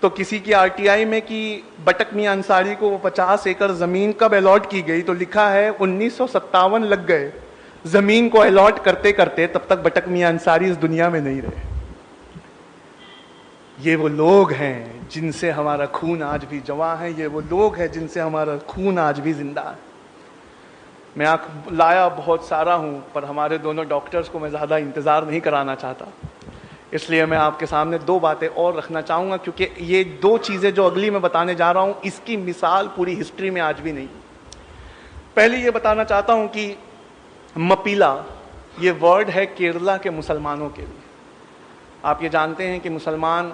तो किसी की आरटीआई में कि बटक मियां अंसारी को वो 50 एकड़ जमीन कब अलॉट की गई, तो लिखा है 1957 लग गए जमीन को अलॉट करते करते, तब तक बटक मियां अंसारी इस दुनिया में नहीं रहे। ये वो लोग हैं जिनसे हमारा खून आज भी जवां है, ये वो लोग हैं जिनसे हमारा खून आज भी जिंदा है। मैं लाया बहुत सारा हूं, पर हमारे दोनों डॉक्टर्स को मैं ज़्यादा इंतज़ार नहीं कराना चाहता, इसलिए मैं आपके सामने दो बातें और रखना चाहूँगा, क्योंकि ये दो चीज़ें जो अगली मैं बताने जा रहा हूँ इसकी मिसाल पूरी हिस्ट्री में आज भी नहीं। पहले ये बताना चाहता हूँ कि मपीला ये वर्ड है केरला के मुसलमानों के लिए। आप ये जानते हैं कि मुसलमान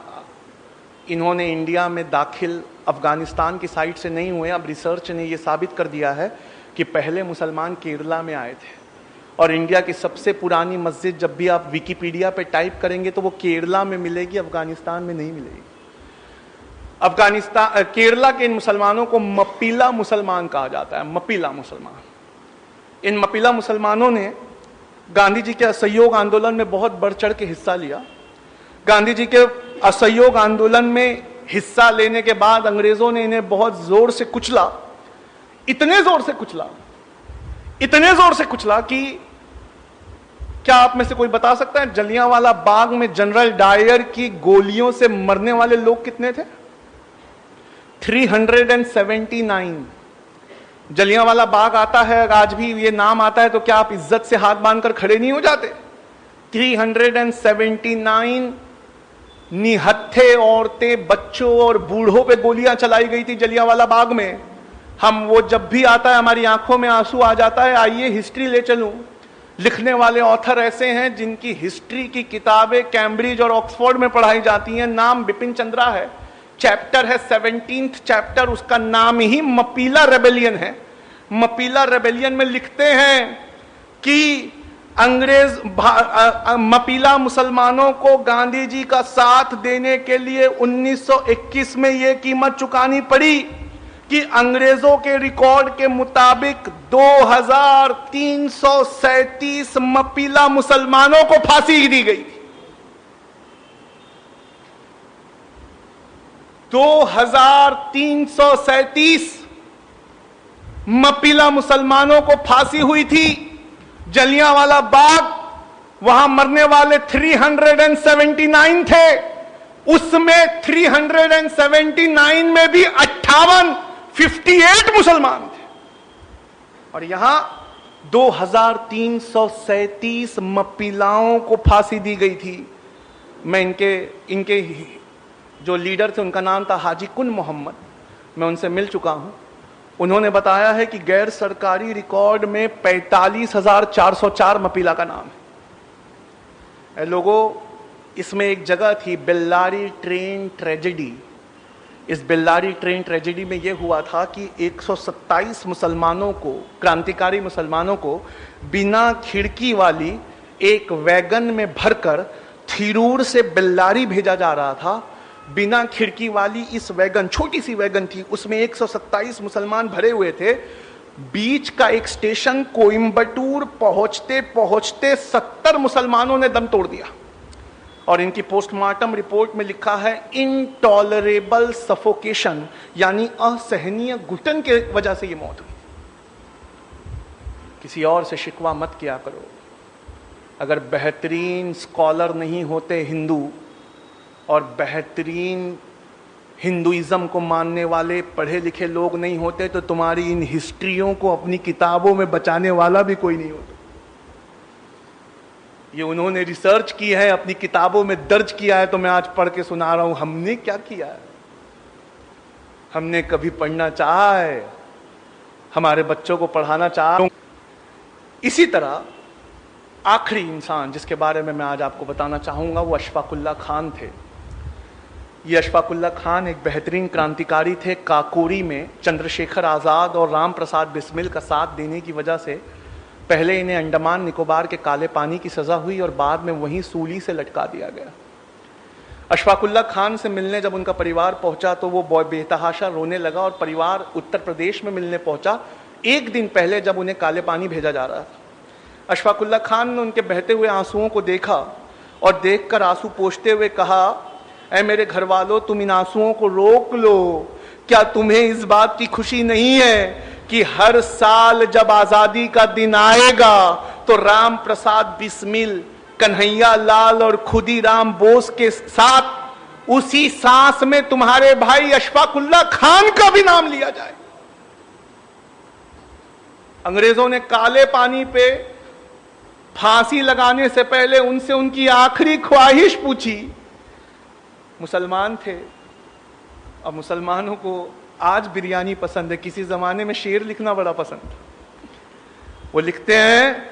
इन्होंने इंडिया में दाखिल अफगानिस्तान की साइड से नहीं हुए। अब रिसर्च ने ये साबित कर दिया है कि पहले मुसलमान केरला में आए थे और इंडिया की सबसे पुरानी मस्जिद जब भी आप विकिपीडिया पे टाइप करेंगे तो वो केरला में मिलेगी, अफगानिस्तान में नहीं मिलेगी। केरला के इन मुसलमानों को मपीला मुसलमान कहा जाता है, मपीला मुसलमान। इन मपीला मुसलमानों ने गांधी जी के असहयोग आंदोलन में बहुत बढ़ चढ़ के हिस्सा लिया। गांधी जी के असहयोग आंदोलन में हिस्सा लेने के बाद अंग्रेजों ने इन्हें बहुत जोर से कुचला, इतने जोर से कुचला, इतने जोर से कुचला कि क्या आप में से कोई बता सकता है जलियांवाला बाग में जनरल डायर की गोलियों से मरने वाले लोग कितने थे? 379। जलियांवाला बाग आता है, आज भी ये नाम आता है तो क्या आप इज्जत से हाथ बांधकर खड़े नहीं हो जाते? 379 निहत्थे औरतें, बच्चों और बूढ़ों पे गोलियां चलाई गई थी जलियांवाला बाग में। हम वो जब भी आता है हमारी आंखों में आंसू आ जाता है। आइए हिस्ट्री ले चलूं। लिखने वाले ऑथर ऐसे हैं जिनकी हिस्ट्री की किताबें कैम्ब्रिज और ऑक्सफोर्ड में पढ़ाई जाती हैं। नाम बिपिन चंद्रा है, चैप्टर है 17th चैप्टर, उसका नाम ही मपीला रेबेलियन है। मपीला रेबेलियन में लिखते हैं कि मपीला मुसलमानों को गांधी जी का साथ देने के लिए 1921 में यह कीमत चुकानी पड़ी कि अंग्रेजों के रिकॉर्ड के मुताबिक 2337 मपीला मुसलमानों को फांसी दी गई। 2337 मपीला मुसलमानों को फांसी हुई थी। जलियांवाला बाग, वहां मरने वाले 379 थे। उसमें 379 में भी 58 मुसलमान थे, और यहां 2337 मपीलाओं को फांसी दी गई थी। मैं इनके जो लीडर थे उनका नाम था हाजी कुन मोहम्मद। मैं उनसे मिल चुका हूं। उन्होंने बताया है कि गैर सरकारी रिकॉर्ड में 45,404 मपीला का नाम है। लोगों, इसमें एक जगह थी बेल्लारी ट्रेन ट्रेजेडी। इस बेल्लारी ट्रेन ट्रेजेडी में यह हुआ था कि 127 मुसलमानों को, क्रांतिकारी मुसलमानों को बिना खिड़की वाली एक वैगन में भरकर थिरूर से बेल्लारी भेजा जा रहा था। बिना खिड़की वाली इस वैगन, छोटी सी वैगन थी, उसमें 127 मुसलमान भरे हुए थे। बीच का एक स्टेशन कोयम्बटूर पहुंचते पहुंचते 70 मुसलमानों ने दम तोड़ दिया, और इनकी पोस्टमार्टम रिपोर्ट में लिखा है इनटॉलरेबल सफोकेशन, यानी असहनीय घुटन के वजह से यह मौत हुई। किसी और से शिकवा मत किया करो। अगर बेहतरीन स्कॉलर नहीं होते हिंदू, और बेहतरीन हिंदुइज्म को मानने वाले पढ़े लिखे लोग नहीं होते, तो तुम्हारी इन हिस्ट्रियों को अपनी किताबों में बचाने वाला भी कोई नहीं होता। ये उन्होंने रिसर्च की है, अपनी किताबों में दर्ज किया है, तो मैं आज पढ़ के सुना रहा हूं। हमने क्या किया है? हमने कभी पढ़ना चाहा है? हमारे बच्चों को पढ़ाना चाहा? इसी तरह आखिरी इंसान जिसके बारे में मैं आज आपको बताना चाहूंगा वो अशफाकुल्ला खान थे। ये अशफाकुल्ला खान एक बेहतरीन क्रांतिकारी थे। काकोरी में चंद्रशेखर आज़ाद और राम प्रसाद बिस्मिल का साथ देने की वजह से पहले इन्हें अंडमान निकोबार के काले पानी की सजा हुई और बाद में वहीं सूली से लटका दिया गया। अशफाकुल्ला खान से मिलने जब उनका परिवार पहुंचा तो वो बेतहाशा रोने लगा, और परिवार उत्तर प्रदेश में मिलने पहुंचा एक दिन पहले जब उन्हें काले पानी भेजा जा रहा था। अशफाकुल्ला खान ने उनके बहते हुए आंसुओं को देखा और देखकर आंसू पोंछते हुए कहा, ऐ मेरे घर वालों, तुम इन आंसुओं को रोक लो। क्या तुम्हें इस बात की खुशी नहीं है कि हर साल जब आजादी का दिन आएगा तो राम प्रसाद बिस्मिल, कन्हैया लाल और खुदीराम बोस के साथ उसी सांस में तुम्हारे भाई अशफाकुल्ला खान का भी नाम लिया जाए? अंग्रेजों ने काले पानी पे फांसी लगाने से पहले उनसे उनकी आखिरी ख्वाहिश पूछी। मुसलमान थे, और मुसलमानों को आज बिरयानी पसंद है, किसी जमाने में शेर लिखना बड़ा पसंद था। वो लिखते हैं,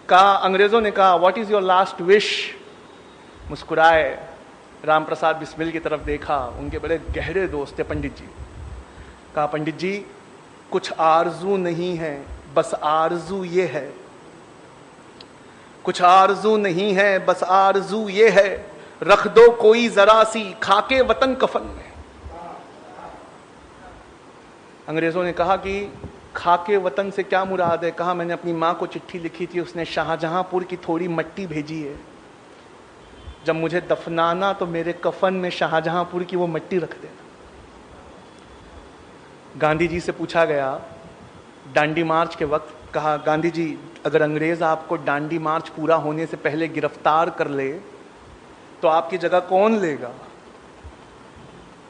कहा, अंग्रेजों ने कहा, what is your last wish? मुस्कुराए, राम प्रसाद बिस्मिल की तरफ देखा, उनके बड़े गहरे दोस्त थे पंडित जी। कहा, पंडित जी, कुछ आरजू नहीं है, बस आरजू ये है। कुछ आरजू नहीं है, बस आरजू ये है, रख दो कोई जरा सी खाके वतन कफन में। अंग्रेजों ने कहा कि खाके वतन से क्या मुराद है? कहा, मैंने अपनी मां को चिट्ठी लिखी थी, उसने शाहजहांपुर की थोड़ी मट्टी भेजी है। जब मुझे दफनाना तो मेरे कफन में शाहजहांपुर की वो मट्टी रख देना। गांधी जी से पूछा गया दांडी मार्च के वक्त कहा गांधी जी अगर अंग्रेज आपको डांडी मार्च पूरा होने से पहले गिरफ्तार कर ले तो आपकी जगह कौन लेगा?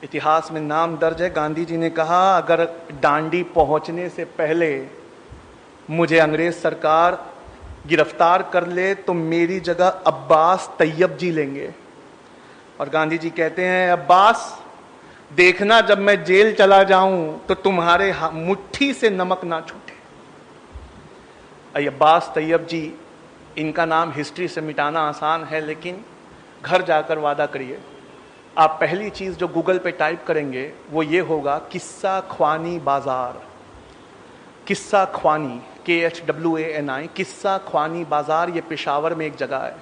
इतिहास में नाम दर्ज है, गांधी जी ने कहा अगर डांडी पहुंचने से पहले मुझे अंग्रेज सरकार गिरफ्तार कर ले तो मेरी जगह अब्बास तैयब जी लेंगे। और गांधी जी कहते हैं अब्बास देखना जब मैं जेल चला जाऊं तो तुम्हारे मुट्ठी से नमक ना छूटे। अब्बास तैयब जी, इनका नाम हिस्ट्री से मिटाना आसान है, लेकिन घर जाकर वादा करिए आप पहली चीज जो गूगल पे टाइप करेंगे वो ये होगा किस्सा ख्वानी बाजार। किस्सा ख्वानी, KHWANI, किस्सा ख्वानी बाजार, ये पेशावर में एक जगह है।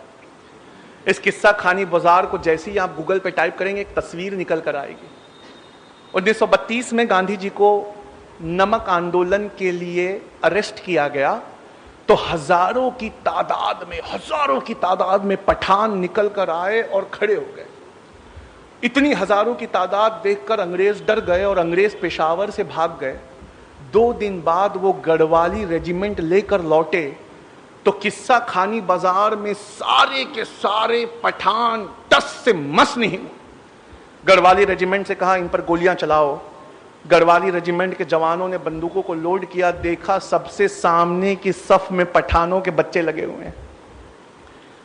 इस किस्सा खानी बाजार को जैसे ही आप गूगल पे टाइप करेंगे एक तस्वीर निकल कर आएगी। 1932 में गांधी जी को नमक आंदोलन के लिए अरेस्ट किया गया तो हजारों की तादाद में पठान निकल कर आए और खड़े हो गए। इतनी हजारों की तादाद देखकर अंग्रेज डर गए और अंग्रेज पेशावर से भाग गए। 2 दिन बाद वो गढ़वाली रेजिमेंट लेकर लौटे तो किस्सा खानी बाजार में सारे के सारे पठान टस से मस नहीं हुए। गढ़वाली रेजिमेंट से कहा इन पर गोलियां चलाओ। गढ़वाली रेजिमेंट के जवानों ने बंदूकों को लोड किया, देखा सबसे सामने की सफ में पठानों के बच्चे लगे हुए हैं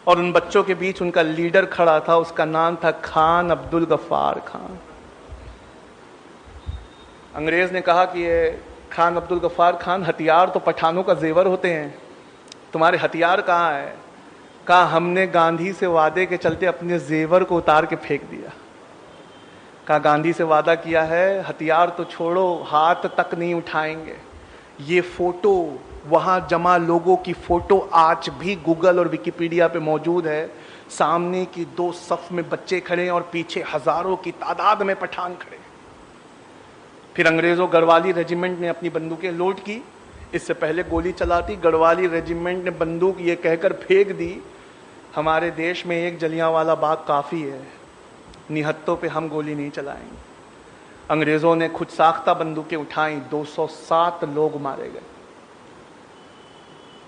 और उन बच्चों के बीच उनका लीडर खड़ा था, उसका नाम था खान अब्दुल गफ्फार खान। अंग्रेज ने कहा कि ये खान अब्दुल गफ्फार खान, हथियार तो पठानों का जेवर होते हैं, तुम्हारे हथियार कहाँ है? कहा हमने गांधी से वादे के चलते अपने जेवर को उतार के फेंक दिया। कहा गांधी से वादा किया है हथियार तो छोड़ो, हाथ तक नहीं उठाएंगे। ये फोटो, वहां जमा लोगों की फोटो आज भी गूगल और विकिपीडिया पे मौजूद है। सामने की 2 सफ में बच्चे खड़े और पीछे हजारों की तादाद में पठान खड़े। फिर अंग्रेजों गढ़वाली रेजिमेंट ने अपनी बंदूकें लोड की। इससे पहले गोली चलाती गढ़वाली रेजिमेंट ने बंदूक ये कहकर फेंक दी हमारे देश में एक जलियांवाला बाग काफी है, निहत्तों पे हम गोली नहीं चलाएंगे। अंग्रेजों ने खुद साख्ता बंदूकें उठाई, 207 लोग मारे गए।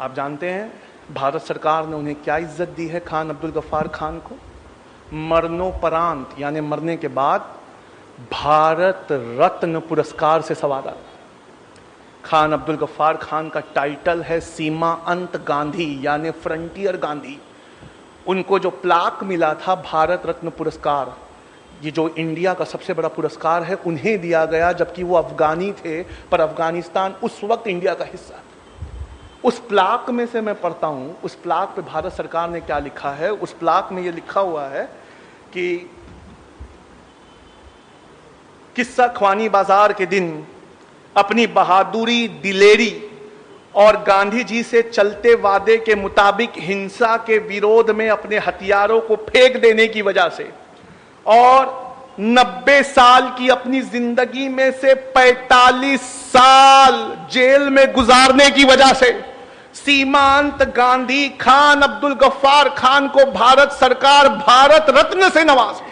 आप जानते हैं भारत सरकार ने उन्हें क्या इज्जत दी है खान अब्दुल गफ्फार खान को? मरणोपरांत यानी मरने के बाद भारत रत्न पुरस्कार से सवारा। खान अब्दुल गफ्फार खान का टाइटल है सीमा अंत गांधी यानी फ्रंटियर गांधी। उनको जो प्लाक मिला था भारत रत्न पुरस्कार, ये जो इंडिया का सबसे बड़ा पुरस्कार है, उन्हें दिया गया जबकि वो अफगानी थे, पर अफगानिस्तान उस वक्त इंडिया का हिस्सा था। उस प्लाक में से मैं पढ़ता हूं, उस प्लाक पे भारत सरकार ने क्या लिखा है। उस प्लाक में ये लिखा हुआ है कि किस्सा ख्वानी बाजार के दिन अपनी बहादुरी, दिलेरी और गांधी जी से चलते वादे के मुताबिक हिंसा के विरोध में अपने हथियारों को फेंक देने की वजह से और 90 साल की अपनी जिंदगी में से 45 साल जेल में गुजारने की वजह से सीमांत गांधी खान अब्दुल गफ्फार खान को भारत सरकार भारत रत्न से नवाजी।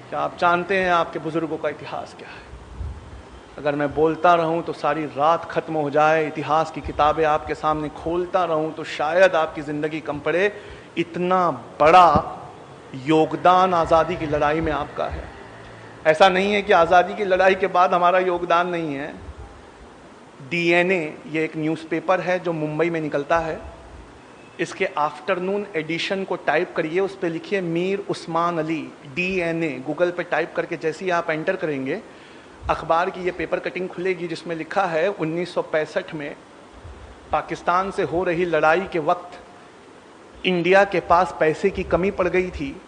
क्या आप जानते हैं आपके बुजुर्गों का इतिहास क्या है? अगर मैं बोलता रहूं तो सारी रात खत्म हो जाए, इतिहास की किताबें आपके सामने खोलता रहूं तो शायद आपकी जिंदगी कम पड़े। इतना बड़ा योगदान आज़ादी की लड़ाई में आपका है। ऐसा नहीं है कि आज़ादी की लड़ाई के बाद हमारा योगदान नहीं है। DNA ये एक न्यूज़पेपर है जो मुंबई में निकलता है। इसके आफ्टरनून एडिशन को टाइप करिए, उस पर लिखिए मीर उस्मान अली DNA। गूगल पे टाइप करके जैसे ही आप एंटर करेंगे अखबार की ये पेपर कटिंग खुलेगी जिसमें लिखा है 1965 में पाकिस्तान से हो रही लड़ाई के वक्त इंडिया के पास पैसे की कमी पड़ गई थी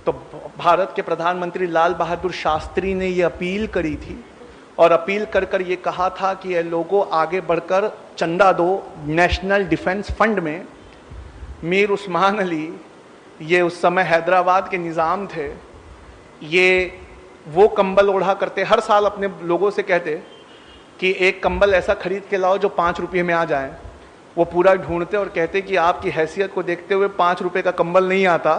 तो भारत के प्रधानमंत्री लाल बहादुर शास्त्री ने ये अपील करी थी और अपील कर कर ये कहा था कि ये लोगों आगे बढ़कर चंदा दो नेशनल डिफेंस फंड में। मीर उस्मान अली ये उस समय हैदराबाद के निज़ाम थे, ये वो कंबल ओढ़ा करते, हर साल अपने लोगों से कहते कि एक कंबल ऐसा खरीद के लाओ जो 5 रुपये में आ जाए। वो पूरा ढूंढते और कहते कि आपकी हैसियत को देखते हुए 5 रुपये का कंबल नहीं आता,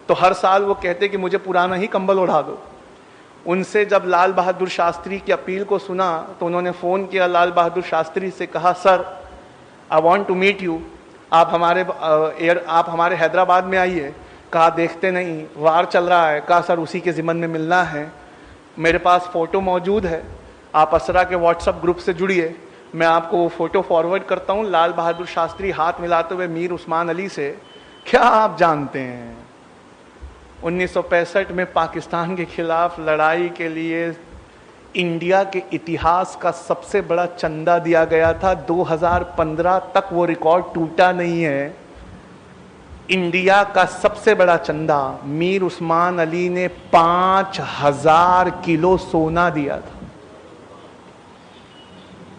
तो हर साल वो कहते कि मुझे पुराना ही कंबल ओढ़ा दो। उनसे जब लाल बहादुर शास्त्री की अपील को सुना तो उन्होंने फ़ोन किया लाल बहादुर शास्त्री से, कहा sir I want to meet you, आप हमारे हैदराबाद में आइए। कहा देखते नहीं, वार चल रहा है। कहा सर उसी के ज़िम्मन में मिलना है, मेरे पास फ़ोटो मौजूद है, आप असरा के व्हाट्सएप ग्रुप से जुड़िए, मैं आपको वो फ़ोटो फॉरवर्ड करता हूँ। लाल बहादुर शास्त्री हाथ मिलाते हुए मीर उस्मान अली से, क्या आप जानते हैं 1965 में पाकिस्तान के खिलाफ लड़ाई के लिए इंडिया के इतिहास का सबसे बड़ा चंदा दिया गया था। 2015 तक वो रिकॉर्ड टूटा नहीं है। इंडिया का सबसे बड़ा चंदा मीर उस्मान अली ने 5000 किलो सोना दिया था।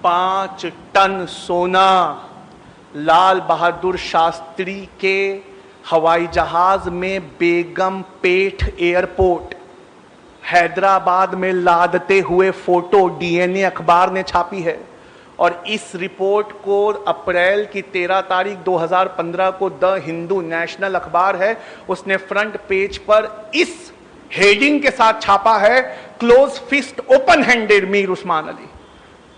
5 टन सोना लाल बहादुर शास्त्री के हवाई जहाज में बेगम पेठ एयरपोर्ट हैदराबाद में लादते हुए फोटो डीएनए अखबार ने छापी है। और इस रिपोर्ट को अप्रैल की 13 तारीख 2015 को द हिंदू नेशनल अखबार है, उसने फ्रंट पेज पर इस हेडिंग के साथ छापा है, close fist open handed Mir Usman Ali.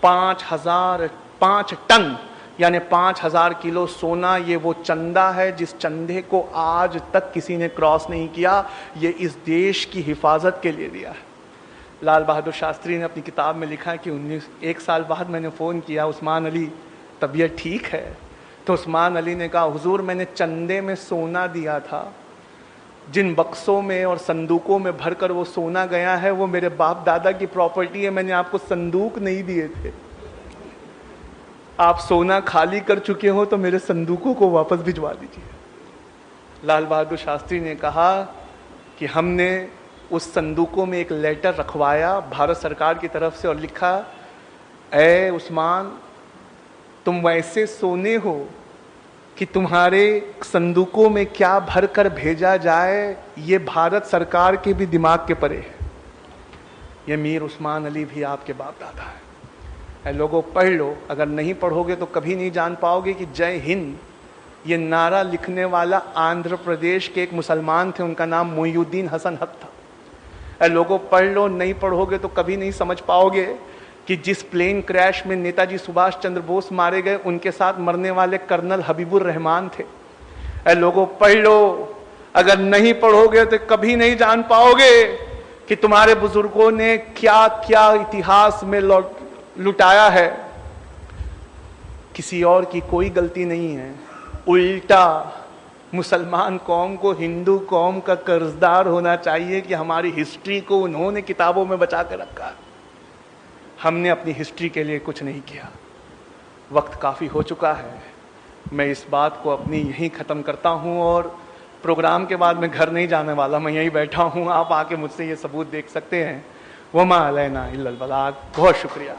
5 ton यानी 5000 किलो सोना, ये वो चंदा है जिस चंदे को आज तक किसी ने क्रॉस नहीं किया। ये इस देश की हिफाजत के लिए दिया है। लाल बहादुर शास्त्री ने अपनी किताब में लिखा है कि 1 साल बाद मैंने फ़ोन किया, उस्मान अली तबीयत ठीक है? तो उस्मान अली ने कहा हुजूर मैंने चंदे में सोना दिया था, जिन बक्सों में और संदूकों में भरकर वो सोना गया है वो मेरे बाप दादा की प्रॉपर्टी है, मैंने आपको संदूक नहीं दिए थे। आप सोना खाली कर चुके हो तो मेरे संदूकों को वापस भिजवा दीजिए। लाल बहादुर शास्त्री ने कहा कि हमने उस संदूकों में एक लेटर रखवाया भारत सरकार की तरफ से और लिखा, ऐ उस्मान तुम वैसे सोने हो कि तुम्हारे संदूकों में क्या भर कर भेजा जाए ये भारत सरकार के भी दिमाग के परे है। ये मीर उस्मान अली भी आपके बाप दादा है। लोगों पढ़ लो, अगर नहीं पढ़ोगे तो कभी नहीं जान पाओगे कि जय हिंद ये नारा लिखने वाला आंध्र प्रदेश के एक मुसलमान थे, उनका नाम मोइनुद्दीन हसन हक था। लोगों पढ़ लो, नहीं पढ़ोगे तो कभी नहीं समझ पाओगे कि जिस प्लेन क्रैश में नेताजी सुभाष चंद्र बोस मारे गए उनके साथ मरने वाले कर्नल हबीबुर रहमान थे। लोगों पढ़ लो, अगर नहीं पढ़ोगे तो कभी नहीं जान पाओगे कि तुम्हारे बुजुर्गों ने क्या क्या इतिहास में लुटाया है। किसी और की कोई गलती नहीं है, उल्टा मुसलमान कौम को हिंदू कौम का कर्जदार होना चाहिए कि हमारी हिस्ट्री को उन्होंने किताबों में बचा कर रखा। हमने अपनी हिस्ट्री के लिए कुछ नहीं किया। वक्त काफ़ी हो चुका है, मैं इस बात को अपनी यहीं ख़त्म करता हूँ और प्रोग्राम के बाद मैं घर नहीं जाने वाला, मैं यहीं बैठा हूँ। आप आके मुझसे ये सबूत देख सकते हैं। वमा अलैना इल्लल बलाग। बहुत शुक्रिया।